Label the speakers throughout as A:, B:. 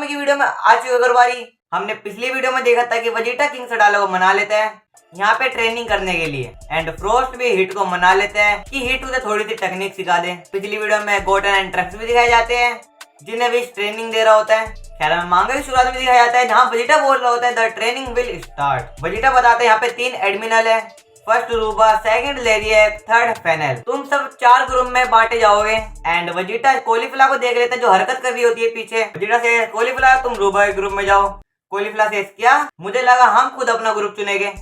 A: की वीडियो में आ चुकी अगर बारी। हमने पिछली वीडियो में देखा था कि वेजिटा किंग सडाला को मना लेता है यहाँ पे ट्रेनिंग करने के लिए एंड फ्रोस्ट भी हिट को मना लेते हैं कि हिट उसे थोड़ी सी टेक्निक सिखा दे। पिछली वीडियो में गोटन एंड ट्रक्स भी दिखाए जाते हैं जिन्हें भी ट्रेनिंग दे रहा होता है। खैर मांगा की शुरुआत में दिखाया जाता है जहाँ वेजिटा बोल रहा होता है the training will start. Vegeta बताते हैं यहाँ पे 3 एडमिनल है, फर्स्ट रूबा, सेकंड लेरियक, थर्ड फेनल। तुम सब 4 ग्रुप में बांटे जाओगे एंड वेजिटा कोलीफ्ला को देख लेते हैं जो हरकत कर रही होती है पीछे। वेजिटा से कोलीफ्ला तुम रूबा के ग्रुप में जाओ। कोलीफ्ला से क्या, मुझे लगा हम खुद अपना ग्रुप चुनेंगे।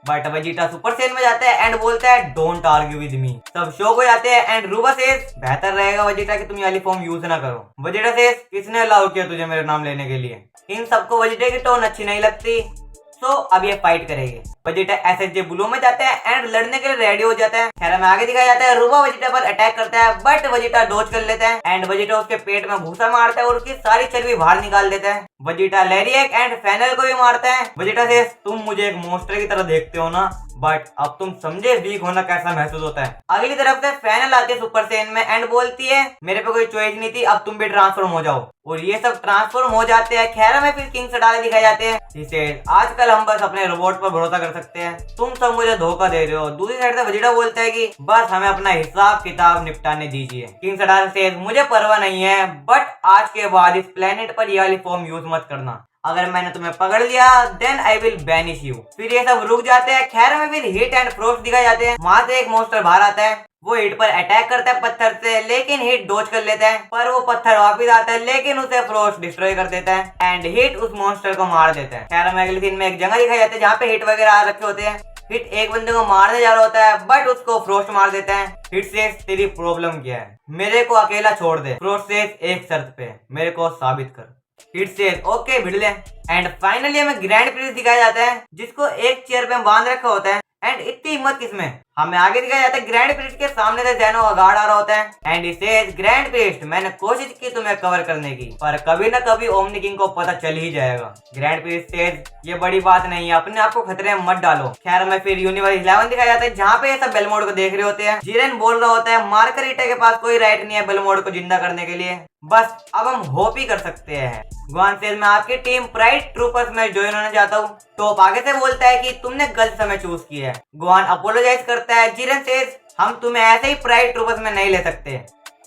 A: बट वेजिटा सुपर सेन में जाता है एंड बोलता है डोंट आर्ग्यू विद मी। सब शॉक हो जाते हैं एंड रूबा से बेहतर रहेगा वेजिटा कि तुम ये वाली फॉर्म यूज ना करो। वेजिटा से किसने अलाउ किया तुझे मेरे नाम लेने के लिए। इन सबको वेजिटा की टोन अच्छी नहीं लगती, सो अब ये फाइट करेंगे। वेजिटा एसएसजे ब्लू में जाता है एंड लड़ने के लिए रेडी हो जाता है। खैर में आगे दिखाया जाता है रूबा वेजिटा पर अटैक करता है बट वेजिटा डॉज कर लेता है एंड वेजिटा उसके पेट में घूसा मारता है और उसकी सारी चर्बी बाहर निकाल देता है। वेजिटा लेरियक एंड फेनल को भी मारता है। वेजिटा से तुम मुझे एक मॉन्स्टर की तरह देखते हो ना, बट अब तुम समझे वीक होना कैसा महसूस होता है। अगली तरफ से फेनल आती है सुपर सेन में एंड बोलती है मेरे पे कोई चॉइस नहीं थी, अब तुम भी ट्रांसफॉर्म हो जाओ। और ये सब ट्रांसफॉर्म हो जाते हैं। खैर में फिर किंग सडाला दिखाए जाते हैं। इसे आजकल हम बस अपने रोबोट पर भरोसा कर सकते हैं, तुम सब मुझे धोखा दे रहे हो। दूसरी साइड से वेजिटा बोलता है कि बस हमें अपना हिसाब किताब निपटाने दीजिए। किंग सडाला से मुझे परवाह नहीं है बट आज के बाद इस प्लेनेट पर ये वाली फॉर्म यूज मत करना, अगर मैंने तुम्हें पकड़ लिया then I will banish you. फिर ये सब रुक जाते हैं। खैर में फिर हिट एंड फ्रोस्ट दिखाए जाते हैं। वहां से एक मॉन्स्टर बाहर आता है, वो हिट पर अटैक करता है पत्थर से, लेकिन हिट डॉज कर लेता है पर वो पत्थर वापस आता है लेकिन उसे फ्रोस्ट डिस्ट्रॉय कर देता है एंड हिट उस मॉन्स्टर को मार देता है। खैर में अगले दिन में एक जगह दिखाई जाती है जहाँ पे हिट वगैरह आ रखे होते हैं। हिट एक बंदे को मारने जा रहा होता है बट उसको फ्रोस्ट मार देता है। हिट से तेरी प्रॉब्लम क्या है, मेरे को अकेला छोड़ दे। फ्रोस्ट से एक शर्त पे मेरे को साबित कर। हिट से ओके भिड़ले। एंड फाइनली हमें ग्रैंड प्रिंस दिखाया जाता है जिसको एक चेयर पे बांध रखा होता है एंड इतनी हिम्मत किसमें। हमें आगे दिखाया जाता है ग्रैंड प्रिंस के सामने से जैनो का गार्ड आ रहा होता है एंड इसे ग्रैंड प्रिंस मैंने कोशिश की तुम्हें कवर करने की पर कभी ना कभी ओमनी किंग को पता चल ही जाएगा। ग्रैंड प्रिंस सेज ये बड़ी बात नहीं है, अपने आप को खतरे में मत डालो। खैर में फिर यूनिवर्स 11 दिखाया जाता है जहाँ पे ये सब बेलमोड को देख रहे होते हैं। जीरेन बोल रहा होता है मार्गरीटा के पास कोई राइट नहीं है बेलमोड को जिंदा करने के लिए, बस अब हम होप ही कर सकते हैं। गुआन सेज मैं आपकी टीम प्राइड ट्रूपर्स में ज्वाइन होना चाहता हूँ। तो आगे से बोलता है कि तुमने गलत समय चूज किया है। गुआन अपोलोजाइज करता है। जीरेन सेज हम तुम्हें ऐसे ही प्राइड ट्रूपर्स में नहीं ले सकते,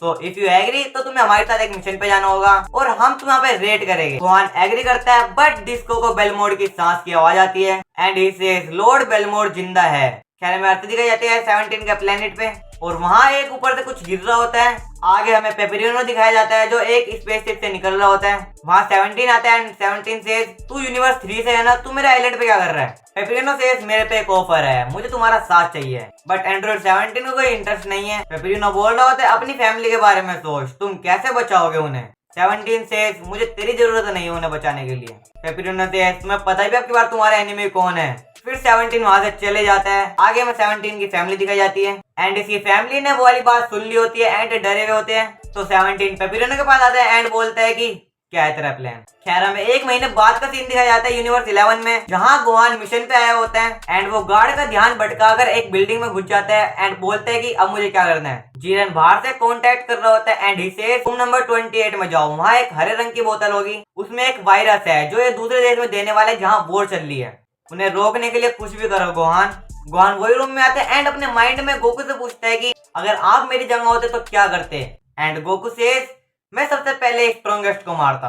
A: तो इफ यू एग्री तो तुम्हें हमारे साथ एक मिशन पे जाना होगा और हम तुम्हें पे रेड करेंगे। गुआन एग्री करता है बट डिस्को को बेलमोड की सांस की आवाज आती है and he says Lord Belmod जिंदा है। खैर में अर्थ दिखाई जाती है 17 के प्लेनेट पे और वहाँ एक ऊपर से कुछ गिर रहा होता है। आगे हमें पेपरिनो दिखाया जाता है जो एक स्पेसशिप से निकल रहा होता है। वहाँ 17 आता है एंड 17 से तू यूनिवर्स 3 से है ना, तू मेरे आइलैंड पे क्या कर रहा है। पेपरिनो से मेरे पे एक ऑफर है, मुझे तुम्हारा साथ चाहिए। बट एंड्रॉइड 17 को कोई इंटरेस्ट नहीं है। पेपरिनो बोल रहा होता है अपनी फैमिली के बारे में सोच, तुम कैसे बचाओगे उन्हें। 17 से मुझे तेरी जरूरत नहीं है उन्हें बचाने के लिए। पेपरिनो से तुम्हें पता ही अब की बार तुम्हारा एनिमी कौन है। फिर 17 वहां से चले जाता है। आगे में 17 की फैमिली दिखाई जाती है एंड इसकी फैमिली ने वो वाली बात सुन ली होती है एंड डरे हुए होते हैं। तो 17 पेपरिनो के पास आता है एंड बोलता है कि क्या है तेरा प्लान। खैर हमें 1 महीने बाद का सीन दिखाया जाता है यूनिवर्स 11 में जहाँ गुआन मिशन पे आया होता है एंड वो गार्ड का ध्यान भटकाकर एक बिल्डिंग में घुस जाता है एंड बोलता है कि अब मुझे क्या करना है। जीरन बाहर से कांटेक्ट कर रहा होता है एंड ही से तुम नंबर 28 में जाओ, वहाँ एक हरे रंग की बोतल होगी, उसमें एक वायरस है जो ये दूसरे देश में देने वाले जहाँ वॉर चल रही है, उन्हें रोकने के लिए कुछ भी करो। गुआन वही रूम में आते हैं एंड अपने माइंड में गोकू से पूछता है कि अगर आप मेरी जगह होते तो क्या करते एंड गोकू से मैं सबसे पहले स्ट्रॉन्गेस्ट को मारता।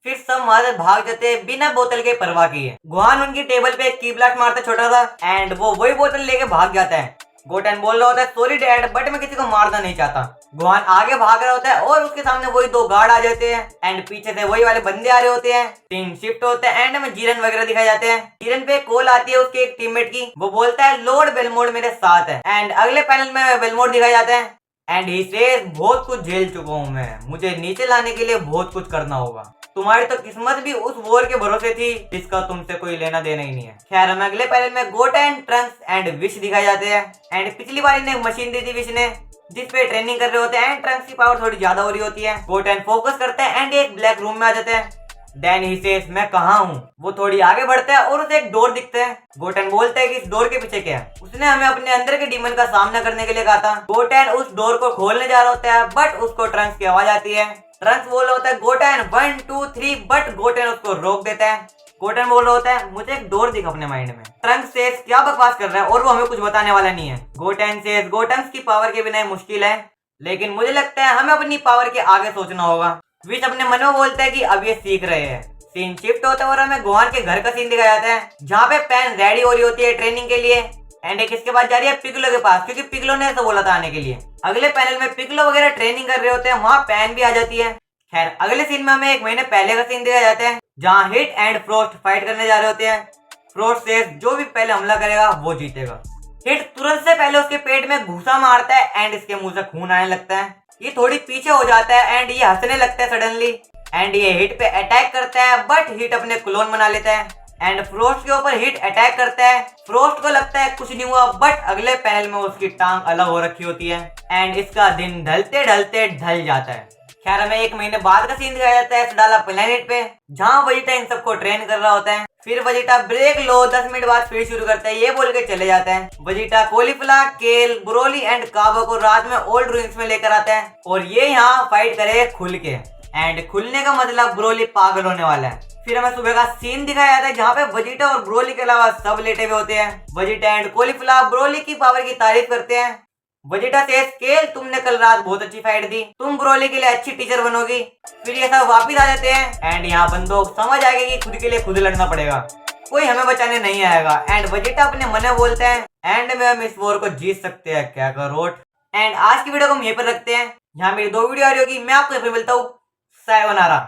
A: फिर सब वहां से भाग जाते बिना बोतल के परवाह किए। गुआन उनकी टेबल पे एक की ब्लास्ट मारता छोटा सा एंड वो वही बोतल लेके भाग जाता है। गोटेन बोल रहा होता है सॉरी डैड बट मैं किसी को मारना नहीं चाहता। गुआन आगे भाग रहा होता है और उसके सामने वही 2 गार्ड आ जाते हैं एंड पीछे से वही वाले बंदे आ रहे होते हैं। टीम शिफ्ट होते हैं एंड में जीरन वगैरह दिखाए जाते हैं। जीरन पे कॉल आती है उसके एक टीममेट की, वो बोलता है लॉर्ड बेलमोड मेरे साथ है एंड अगले पैनल में बेलमोड दिखाया जाता है एंड ही सेज बहुत कुछ झेल चुका हूँ मैं, मुझे नीचे लाने के लिए बहुत कुछ करना होगा। तुम्हारी तो किस्मत भी उस वॉर के भरोसे थी जिसका तुमसे कोई लेना देना ही नहीं है। खैर हम अगले पैनल में गोटेन, ट्रंक्स एंड विश दिखाए जाते हैं एंड पिछली बार इन्हें मशीन दी थी विश ने जिस पे ट्रेनिंग कर रहे होते हैं एंड ट्रंक्स की पावर थोड़ी ज्यादा हो रही होती है। गोटेन फोकस करता है एंड एक ब्लैक रूम में आ जाते हैं। देन ही सेज मैं कहाँ हूँ। वो थोड़ी आगे बढ़ता है और उसे एक डोर दिखता है। गोटेन बोलता है कि इस डोर के पीछे क्या है। उसने हमें अपने अंदर के डीमन का सामना करने के लिए कहा था। गोटेन उस डोर को खोलने जा रहा होता है बट उसको ट्रंक्स की आवाज आती है। ट्रंक्स बोल रहा होता है गोटेन 1 2 3, बट गोटेन उसको रोक देता है। गोटेन बोल रहा होता है मुझे एक डोर दिखा अपने माइंड में। ट्रंक्स सेज क्या बकवास कर रहा है और वो हमें कुछ बताने वाला नहीं है। गोटेन सेज गोटेंस की पावर के बिना मुश्किल है, लेकिन मुझे लगता है हमें अपनी पावर के आगे सोचना होगा। विच अपने मन में बोलता है कि अब ये सीख रहे हैं। सीन शिफ्ट होता है और हमें गोहान के घर का सीन दिखाया जाता है, जहाँ पे पैन रेडी हो रही होती है ट्रेनिंग के लिए एंड एक इसके बाद जा रही है पिगलो के पास, क्योंकि पिगलो ने ऐसा बोला था आने के लिए। अगले पैनल में पिगलो वगैरह ट्रेनिंग कर रहे होते हैं, वहाँ पैन भी आ जाती है। खैर अगले सीन में हमें 1 महीने पहले का सीन दिखाया जाता है, जहाँ हिट एंड फ्रोस्ट फाइट करने जा रहे होते हैं। फ्रोस्ट सेज जो भी पहले हमला करेगा वो जीतेगा। हिट तुरंत से पहले उसके पेट में घूसा मारता है एंड इसके मुंह से खून आने लगता है। ये थोड़ी पीछे हो जाता है एंड ये हंसने लगता है सडनली एंड ये हिट पे अटैक करता है, बट हिट अपने क्लोन बना लेता है एंड फ्रोस्ट के ऊपर हिट अटैक करता है। फ्रोस्ट को लगता है कुछ नहीं हुआ, बट अगले पैनल में उसकी टांग अलग हो रखी होती है एंड इसका दिन ढलते ढलते ढल जाता है। खैर हमें 1 महीने बाद का सीन दिखाया जाता है सडाला प्लेनेट पे, जहाँ वजीटा इन सबको ट्रेन कर रहा होता है। फिर वजीटा ब्रेक लो 10 मिनट बाद फिर शुरू करता है, ये बोल के चले जाता है। वजीटा कोलिफ्ला, केल, ब्रोली एंड काबा को रात में ओल्ड रूइंस में लेकर आता है और ये यहाँ फाइट करे खुल के, एंड खुलने का मतलब ब्रोली पागल होने वाला है। फिर हमें सुबह का सीन दिखाया जाता है, जहाँ पे वजीटा और ब्रोली के अलावा सब लेटे हुए होते हैं। वजीटा एंड कोलिफ्ला ब्रोली की पावर की तारीफ करते हैं। वजीटा से स्केल तुमने कल रात बहुत अच्छी फाइट दी, तुम ब्रोली के लिए अच्छी टीचर बनोगी। फिर ये सब वापिस आ जाते हैं एंड यहाँ बंदों समझ आएगा कि खुद के लिए खुद लड़ना पड़ेगा, कोई हमें बचाने नहीं आएगा। एंड वजीटा अपने मन में बोलते हैं एंड में हम इस वॉर को जीत सकते हैं क्या करोट। एंड आज की वीडियो को हम यहीं पर रखते हैं, यहाँ मेरी 2 वीडियो आ रही होगी, मैं आपको फिर मिलता हूँ। सायोनारा।